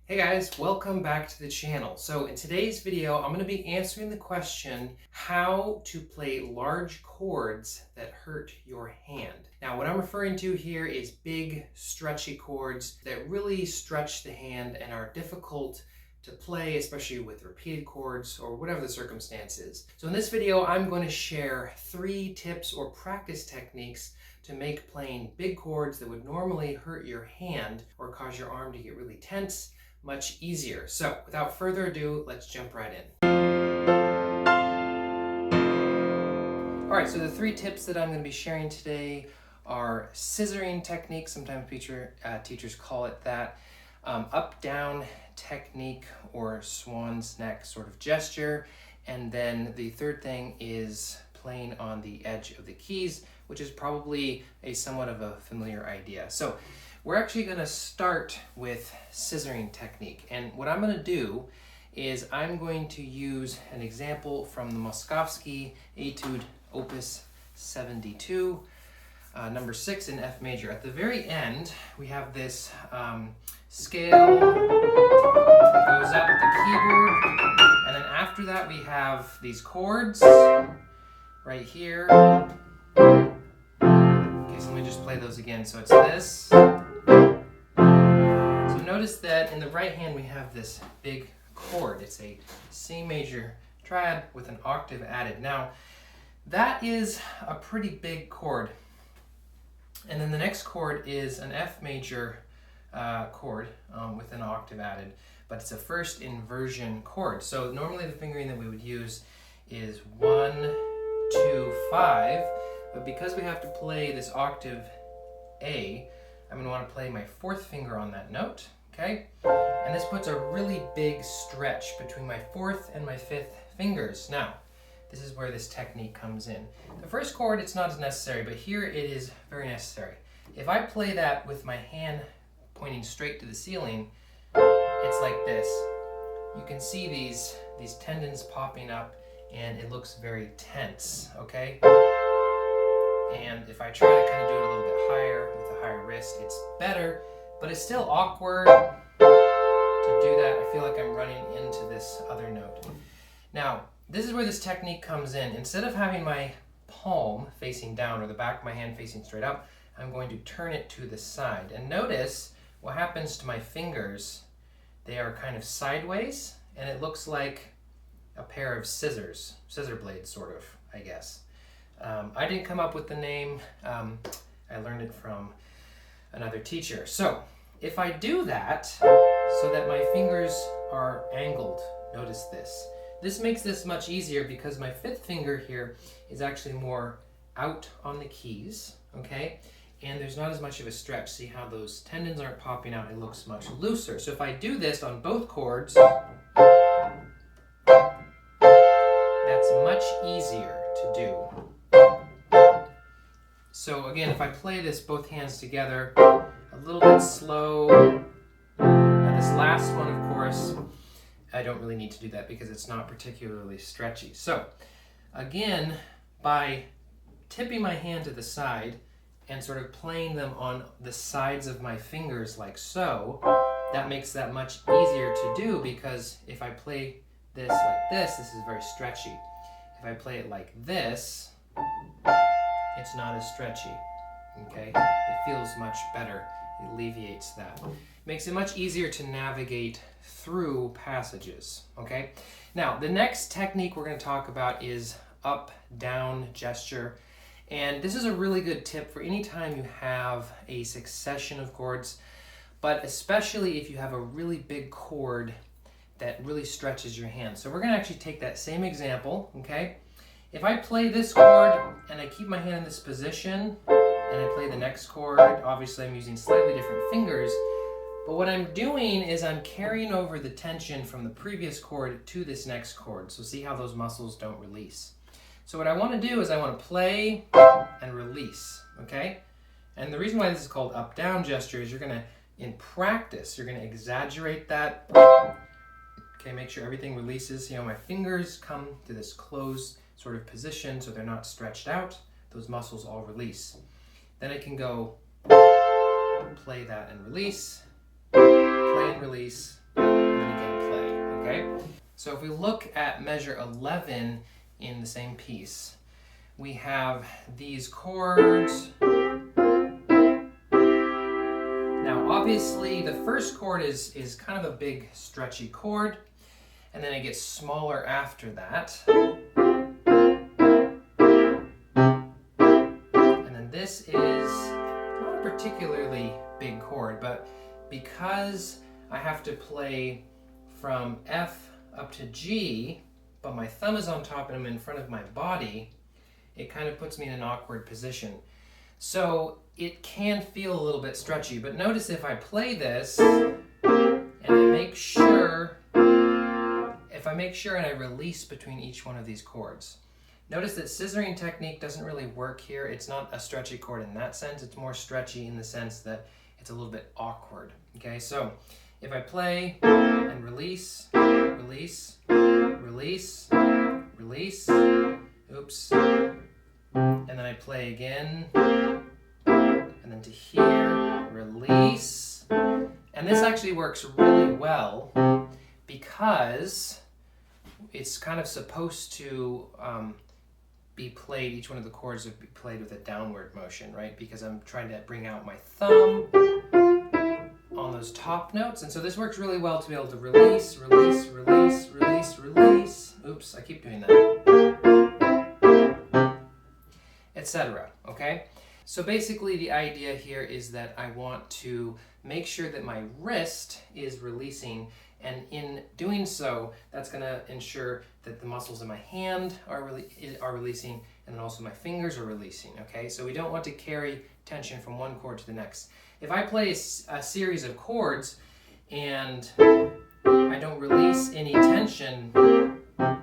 Hey guys, welcome back to the channel. So in today's video, I'm going to be answering the question, how to play large chords that hurt your hand. Now what I'm referring to here is big, stretchy chords that really stretch the hand and are difficult to play, especially with repeated chords or whatever the circumstance is. So in this video, I'm going to share 3 tips or practice techniques to make playing big chords that would normally hurt your hand or cause your arm to get really tense much easier. So without further ado, let's jump right in. All right, so the 3 tips that I'm going to be sharing today are scissoring technique, sometimes teachers call it that, up-down technique or swan's neck sort of gesture, and then the third thing is playing on the edge of the keys, which is probably a somewhat of a familiar idea. So we're actually going to start with scissoring technique, and what I'm going to do is I'm going to use an example from the Moszkowski Etude Opus 72, number 6 in F major. At the very end, we have this scale that goes up the keyboard, and then after that we have these chords right here. Okay, so let me just play those again. So it's this. So notice that in the right hand we have this big chord. It's a C major triad with an octave added. Now, that is a pretty big chord. And then the next chord is an F major chord with an octave added, but it's a first inversion chord. So normally the fingering that we would use is 1, 2, 5, but because we have to play this octave A, I'm going to want to play my 4th finger on that note, okay? And this puts a really big stretch between my 4th and my 5th fingers. Now, this is where this technique comes in. The first chord, it's not as necessary, but here it is very necessary. If I play that with my hand pointing straight to the ceiling, it's like this. You can see these tendons popping up, and it looks very tense, okay? And if I try to kind of do it a little bit higher with a higher wrist, it's better, but it's still awkward to do that. I feel like I'm running into this other note. Now, this is where this technique comes in. Instead of having my palm facing down or the back of my hand facing straight up, I'm going to turn it to the side. And notice what happens to my fingers. They are kind of sideways, and it looks like a pair of scissors, scissor blades sort of, I guess. I didn't come up with the name. I learned it from another teacher. So if I do that so that my fingers are angled, notice this. This makes this much easier because my 5th finger here is actually more out on the keys, okay? And there's not as much of a stretch. See how those tendons aren't popping out? It looks much looser. So if I do this on both chords, that's much easier to do. So again, if I play this both hands together, a little bit slow. Now this last one, of course, I don't really need to do that because it's not particularly stretchy. So again, by tipping my hand to the side and sort of playing them on the sides of my fingers like so, that makes that much easier to do, because if I play this like this is very stretchy. If I play it like this, it's not as stretchy, okay? It feels much better. It alleviates that. Makes it much easier to navigate through passages, okay? Now, the next technique we're going to talk about is up-down gesture. And this is a really good tip for any time you have a succession of chords, but especially if you have a really big chord that really stretches your hand. So we're going to actually take that same example, okay? If I play this chord and I keep my hand in this position and I play the next chord, obviously I'm using slightly different fingers, but what I'm doing is I'm carrying over the tension from the previous chord to this next chord. So see how those muscles don't release. So what I want to do is I want to play and release, okay? And the reason why this is called up-down gesture is you're going to, in practice, you're going to exaggerate that. Okay, make sure everything releases. You know, my fingers come to this closed sort of position so they're not stretched out. Those muscles all release. Then I can go play that and release, play and release, So if we look at measure 11 in the same piece, we have these chords. Now obviously the first chord is kind of a big stretchy chord, and then it gets smaller after that. And then this is not a particularly big chord, but because I have to play from F up to G, but my thumb is on top and I'm in front of my body, it kind of puts me in an awkward position. So it can feel a little bit stretchy, but notice if I play this and I make sure, if I make sure and I release between each one of these chords. Notice that scissoring technique doesn't really work here. It's not a stretchy chord in that sense. It's more stretchy in the sense that it's a little bit awkward. Okay, so if I play and release, release, release, release, oops, and then I play again, and then to here, release, and this actually works really well because it's kind of supposed to be played, each one of the chords would be played with a downward motion, right? Because I'm trying to bring out my thumb on those top notes, and so this works really well to be able to release, release, release, release, release. Oops, I keep doing that. Etc. Okay? So basically the idea here is that I want to make sure that my wrist is releasing, and in doing so, that's going to ensure that the muscles in my hand are releasing, and then also my fingers are releasing, okay? So we don't want to carry tension from one chord to the next. If I play a series of chords and I don't release any tension, and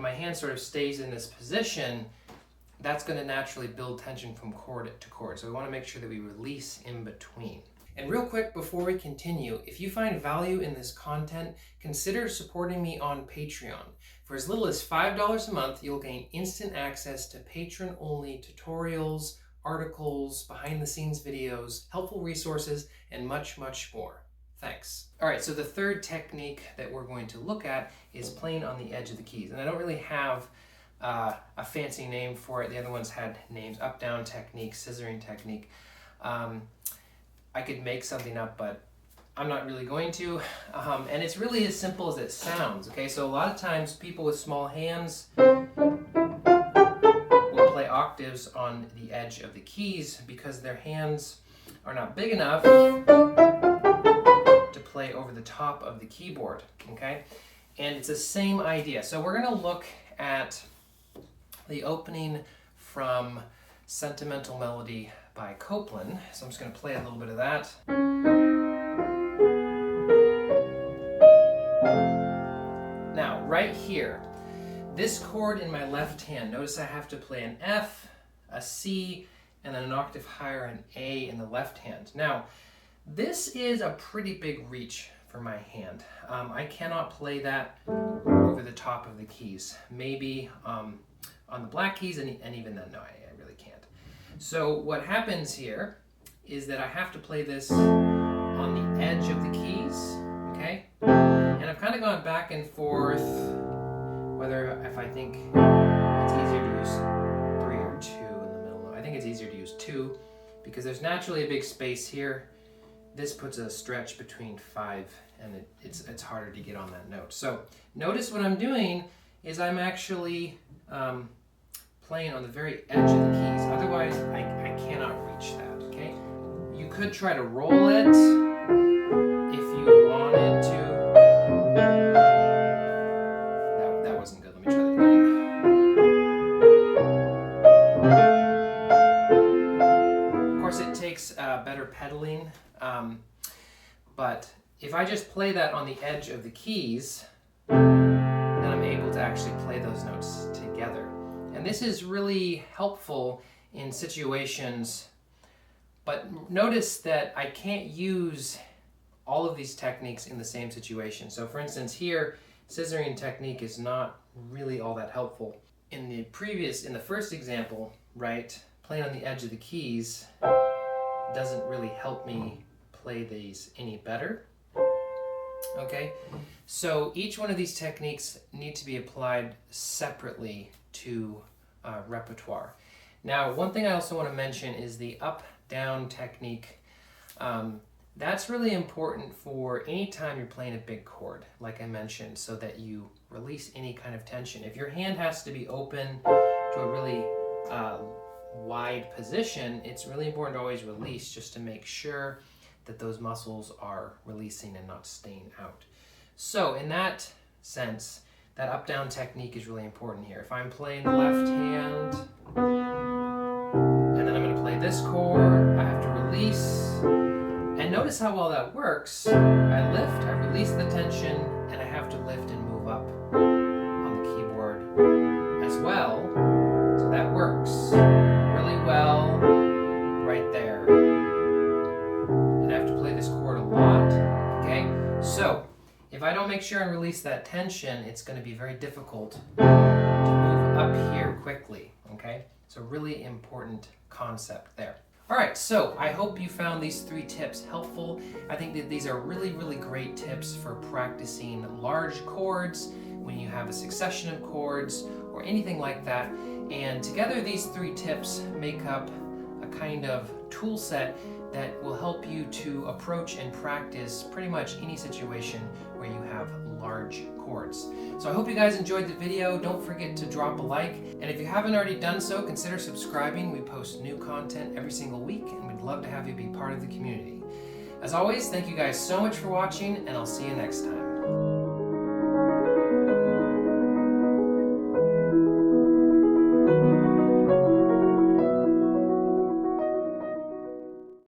my hand sort of stays in this position, that's going to naturally build tension from chord to chord. So we want to make sure that we release in between. And real quick before we continue, if you find value in this content, consider supporting me on Patreon. For as little as $5 a month, you'll gain instant access to patron-only tutorials, articles, behind-the-scenes videos, helpful resources, and much, much more. Thanks. All right, so the third technique that we're going to look at is playing on the edge of the keys. And I don't really have a fancy name for it. The other ones had names: up-down technique, scissoring technique. I could make something up, but I'm not really going to. And it's really as simple as it sounds, okay? So a lot of times people with small hands will play octaves on the edge of the keys because their hands are not big enough to play over the top of the keyboard, okay? And it's the same idea. So we're gonna look at the opening from Sentimental Melody by Copland. So I'm just going to play a little bit of that. Now, right here, this chord in my left hand, notice I have to play an F, a C, and then an octave higher, an A in the left hand. Now, this is a pretty big reach for my hand. I cannot play that over the top of the keys. Maybe on the black keys, and even then, no, I really can't. So what happens here is that I have to play this on the edge of the keys, okay? And I've kind of gone back and forth whether if I think it's easier to use 3 or 2 in the middle. I think it's easier to use 2 because there's naturally a big space here. This puts a stretch between 5, and it's harder to get on that note. So notice what I'm doing is I'm actually playing on the very edge of the keys. Otherwise, I cannot reach that, okay? You could try to roll it if you wanted to. That wasn't good. Let me try that again. Of course, it takes better pedaling, but if I just play that on the edge of the keys, then I'm able to actually play those notes together. And this is really helpful in situations, but notice that I can't use all of these techniques in the same situation. So for instance here, scissoring technique is not really all that helpful. In the first example, right, playing on the edge of the keys doesn't really help me play these any better. Okay, so each one of these techniques need to be applied separately to repertoire. Now, one thing I also want to mention is the up-down technique. That's really important for any time you're playing a big chord, like I mentioned, so that you release any kind of tension. If your hand has to be open to a really wide position, it's really important to always release, just to make sure that those muscles are releasing and not staying out. So in that sense, that up-down technique is really important here. If I'm playing the left hand, and then I'm going to play this chord, I have to release. And notice how well that works. I lift, I release the tension, and I have to lift and move up on the keyboard as well. So that works really well right there. And I have to play this chord a lot, okay? So if I don't make sure and release that tension, it's going to be very difficult to move up here quickly, okay? So really important concept there. All right, so I hope you found these 3 tips helpful. I think that these are really, really great tips for practicing large chords when you have a succession of chords or anything like that. And together these 3 tips make up a kind of tool set that will help you to approach and practice pretty much any situation where you have large chords. So I hope you guys enjoyed the video. Don't forget to drop a like. And if you haven't already done so, consider subscribing. We post new content every single week, and we'd love to have you be part of the community. As always, thank you guys so much for watching, and I'll see you next time.